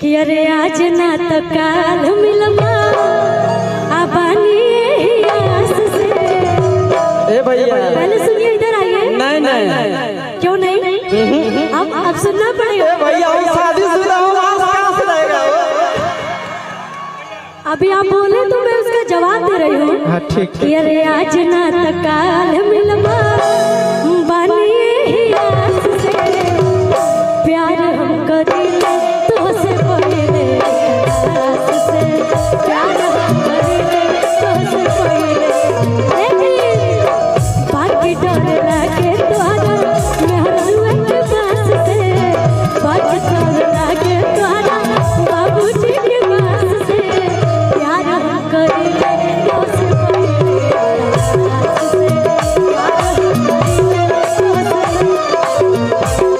कि अरे आज ना तो काल मिलवा आबानी यही आस से। ए भैया पहले सुनिए, इधर आइए। नहीं नहीं क्यों नहीं? अब सुनना पड़ेगा। भैया हम शादीशुदा हूँ, कहाँ से रहेगा? अभी आप बोले तो मैं उसका जवाब दे रही हूँ। हाँ ठीक कि अरे आज ना तो काल मिलवा